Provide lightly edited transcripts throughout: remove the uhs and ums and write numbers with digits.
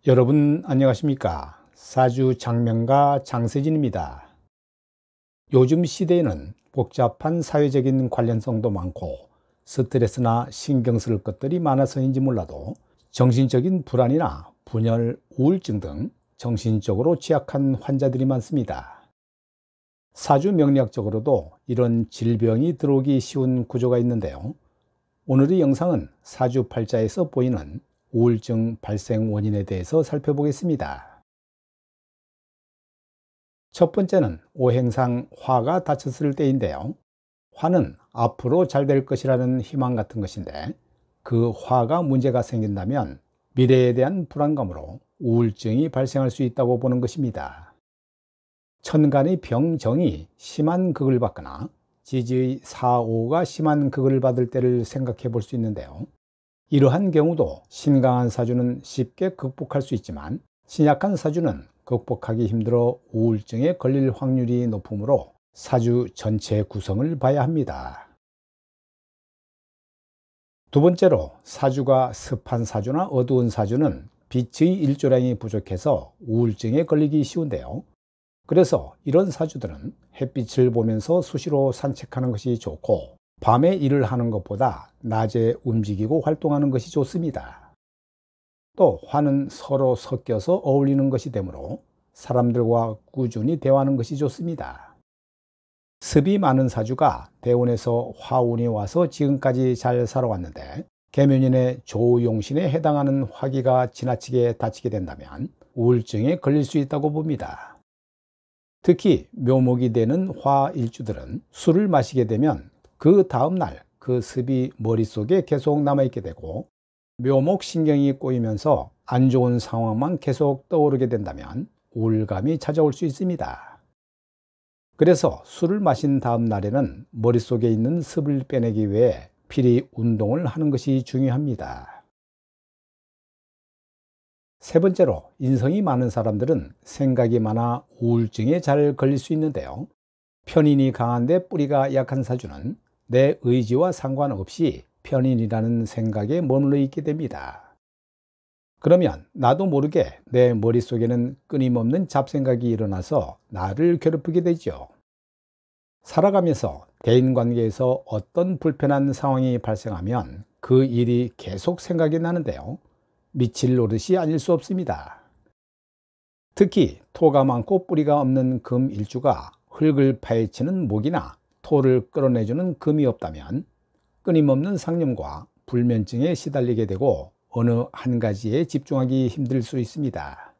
여러분 안녕하십니까? 사주 장명가 장세진입니다. 요즘 시대에는 복잡한 사회적인 관련성도 많고 스트레스나 신경 쓸 것들이 많아서인지 몰라도 정신적인 불안이나 분열, 우울증 등 정신적으로 취약한 환자들이 많습니다. 사주 명리학적으로도 이런 질병이 들어오기 쉬운 구조가 있는데요. 오늘의 영상은 사주 팔자에서 보이는 우울증 발생 원인에 대해서 살펴보겠습니다. 첫 번째는 오행상 화가 닫혔을 때인데요. 화는 앞으로 잘 될 것이라는 희망 같은 것인데 그 화가 문제가 생긴다면 미래에 대한 불안감으로 우울증이 발생할 수 있다고 보는 것입니다. 천간의 병정이 심한 극을 받거나 지지의 사오가 심한 극을 받을 때를 생각해 볼 수 있는데요. 이러한 경우도 신강한 사주는 쉽게 극복할 수 있지만 신약한 사주는 극복하기 힘들어 우울증에 걸릴 확률이 높으므로 사주 전체 구성을 봐야 합니다. 두 번째로 사주가 습한 사주나 어두운 사주는 빛의 일조량이 부족해서 우울증에 걸리기 쉬운데요. 그래서 이런 사주들은 햇빛을 보면서 수시로 산책하는 것이 좋고 밤에 일을 하는 것보다 낮에 움직이고 활동하는 것이 좋습니다. 또 화는 서로 섞여서 어울리는 것이 되므로 사람들과 꾸준히 대화하는 것이 좋습니다. 습이 많은 사주가 대운에서 화운이 와서 지금까지 잘 살아왔는데 계면인의 조용신에 해당하는 화기가 지나치게 닫히게 된다면 우울증에 걸릴 수 있다고 봅니다. 특히 묘목이 되는 화일주들은 술을 마시게 되면 그 다음날 그 습이 머릿속에 계속 남아있게 되고 묘목 신경이 꼬이면서 안 좋은 상황만 계속 떠오르게 된다면 우울감이 찾아올 수 있습니다. 그래서 술을 마신 다음 날에는 머릿속에 있는 습을 빼내기 위해 필히 운동을 하는 것이 중요합니다. 세 번째로 인성이 많은 사람들은 생각이 많아 우울증에 잘 걸릴 수 있는데요. 편인이 강한데 뿌리가 약한 사주는 내 의지와 상관없이 편인이라는 생각에 머물러 있게 됩니다. 그러면 나도 모르게 내 머릿속에는 끊임없는 잡생각이 일어나서 나를 괴롭히게 되죠. 살아가면서 대인관계에서 어떤 불편한 상황이 발생하면 그 일이 계속 생각이 나는데요. 미칠 노릇이 아닐 수 없습니다. 특히 토가 많고 뿌리가 없는 금일주가 흙을 파헤치는 목이나 토를 끌어내주는 금이 없다면 끊임없는 상념과 불면증에 시달리게 되고 어느 한 가지에 집중하기 힘들 수 있습니다.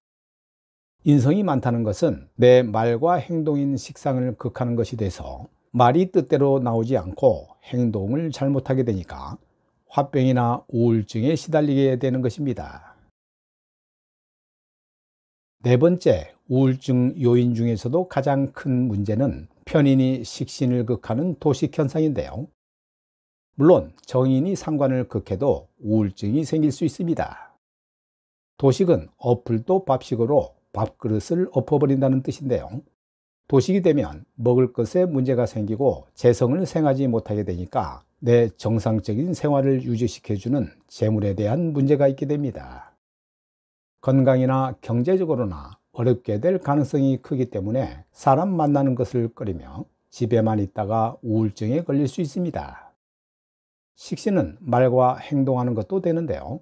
인성이 많다는 것은 내 말과 행동인 식상을 극하는 것이 돼서 말이 뜻대로 나오지 않고 행동을 잘못하게 되니까 화병이나 우울증에 시달리게 되는 것입니다. 네 번째, 우울증 요인 중에서도 가장 큰 문제는 편인이 식신을 극하는 도식 현상인데요. 물론 정인이 상관을 극해도 우울증이 생길 수 있습니다. 도식은 엎을도 밥식으로 밥그릇을 엎어버린다는 뜻인데요. 도식이 되면 먹을 것에 문제가 생기고 재성을 생하지 못하게 되니까 내 정상적인 생활을 유지시켜주는 재물에 대한 문제가 있게 됩니다. 건강이나 경제적으로나 어렵게 될 가능성이 크기 때문에 사람 만나는 것을 꺼리며 집에만 있다가 우울증에 걸릴 수 있습니다. 식신은 말과 행동하는 것도 되는데요.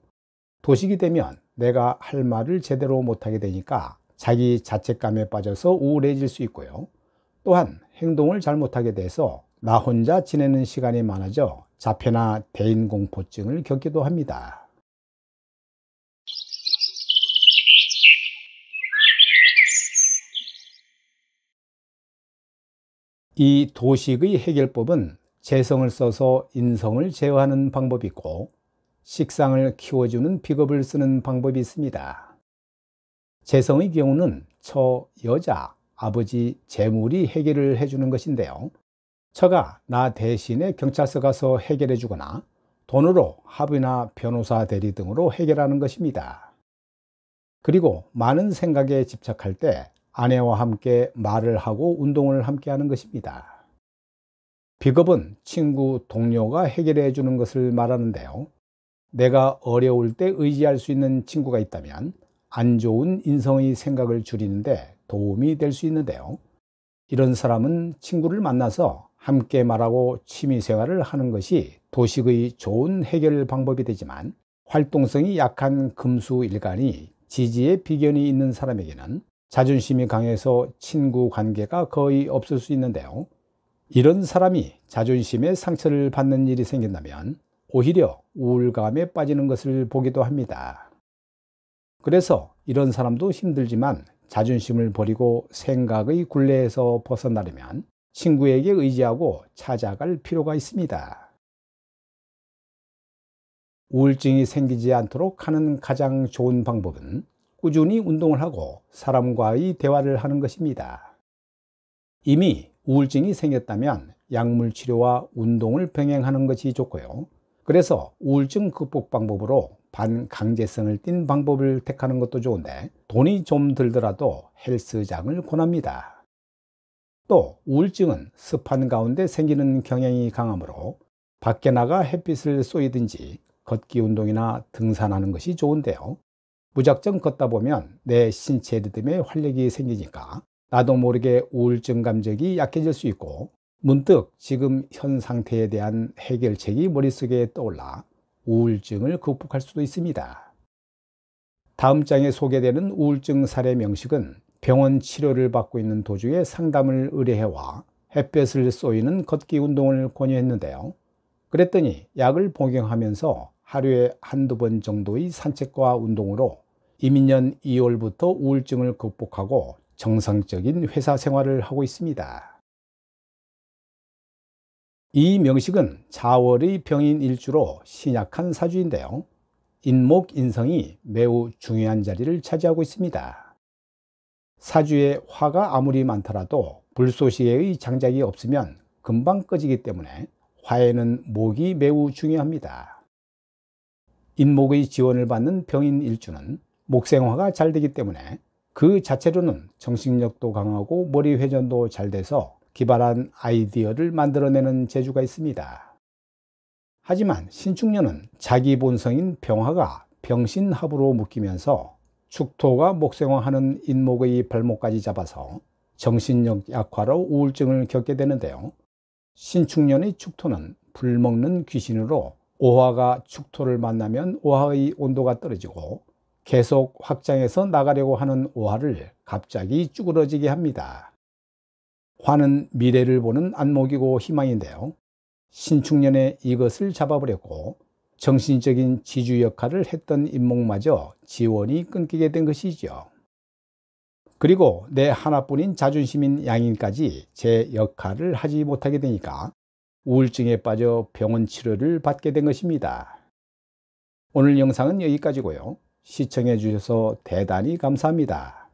도식이 되면 내가 할 말을 제대로 못하게 되니까 자기 자책감에 빠져서 우울해질 수 있고요. 또한 행동을 잘못하게 돼서 나 혼자 지내는 시간이 많아져 자폐나 대인공포증을 겪기도 합니다. 이 도식의 해결법은 재성을 써서 인성을 제어하는 방법이 있고 식상을 키워주는 비법을 쓰는 방법이 있습니다. 재성의 경우는 처, 여자, 아버지, 재물이 해결을 해주는 것인데요. 처가 나 대신에 경찰서 가서 해결해 주거나 돈으로 합의나 변호사 대리 등으로 해결하는 것입니다. 그리고 많은 생각에 집착할 때 아내와 함께 말을 하고 운동을 함께 하는 것입니다. 비겁은 친구, 동료가 해결해 주는 것을 말하는데요. 내가 어려울 때 의지할 수 있는 친구가 있다면 안 좋은 인성의 생각을 줄이는데 도움이 될 수 있는데요. 이런 사람은 친구를 만나서 함께 말하고 취미생활을 하는 것이 도식의 좋은 해결 방법이 되지만, 활동성이 약한 금수일간이 지지에 비견이 있는 사람에게는 자존심이 강해서 친구 관계가 거의 없을 수 있는데요. 이런 사람이 자존심에 상처를 받는 일이 생긴다면 오히려 우울감에 빠지는 것을 보기도 합니다. 그래서 이런 사람도 힘들지만 자존심을 버리고 생각의 굴레에서 벗어나려면 친구에게 의지하고 찾아갈 필요가 있습니다. 우울증이 생기지 않도록 하는 가장 좋은 방법은 꾸준히 운동을 하고 사람과의 대화를 하는 것입니다. 이미 우울증이 생겼다면 약물 치료와 운동을 병행하는 것이 좋고요. 그래서 우울증 극복 방법으로 반강제성을 띤 방법을 택하는 것도 좋은데, 돈이 좀 들더라도 헬스장을 권합니다. 또 우울증은 습한 가운데 생기는 경향이 강하므로 밖에 나가 햇빛을 쏘이든지 걷기 운동이나 등산하는 것이 좋은데요. 무작정 걷다 보면 내 신체 리듬에 활력이 생기니까 나도 모르게 우울증 감정이 약해질 수 있고, 문득 지금 현 상태에 대한 해결책이 머릿속에 떠올라 우울증을 극복할 수도 있습니다. 다음 장에 소개되는 우울증 사례 명식은 병원 치료를 받고 있는 도중에 상담을 의뢰해와 햇볕을 쏘이는 걷기 운동을 권유했는데요. 그랬더니 약을 복용하면서 하루에 한두 번 정도의 산책과 운동으로 이민년 2월부터 우울증을 극복하고 정상적인 회사 생활을 하고 있습니다. 이 명식은 자월의 병인 일주로 신약한 사주인데요. 인목인성이 매우 중요한 자리를 차지하고 있습니다. 사주에 화가 아무리 많더라도 불쏘시개의 장작이 없으면 금방 꺼지기 때문에 화에는 목이 매우 중요합니다. 인목의 지원을 받는 병인 일주는 목생화가 잘 되기 때문에 그 자체로는 정신력도 강하고 머리 회전도 잘 돼서 기발한 아이디어를 만들어내는 재주가 있습니다. 하지만 신축년은 자기 본성인 병화가 병신합으로 묶이면서 축토가 목생화하는 인목의 발목까지 잡아서 정신력 약화로 우울증을 겪게 되는데요. 신축년의 축토는 불 먹는 귀신으로 오화가 축토를 만나면 오화의 온도가 떨어지고 계속 확장해서 나가려고 하는 오화를 갑자기 쭈그러지게 합니다. 화는 미래를 보는 안목이고 희망인데요. 신축년에 이것을 잡아버렸고 정신적인 지주 역할을 했던 인목마저 지원이 끊기게 된 것이죠. 그리고 내 하나뿐인 자존심인 양인까지 제 역할을 하지 못하게 되니까 우울증에 빠져 병원 치료를 받게 된 것입니다. 오늘 영상은 여기까지고요. 시청해 주셔서 대단히 감사합니다.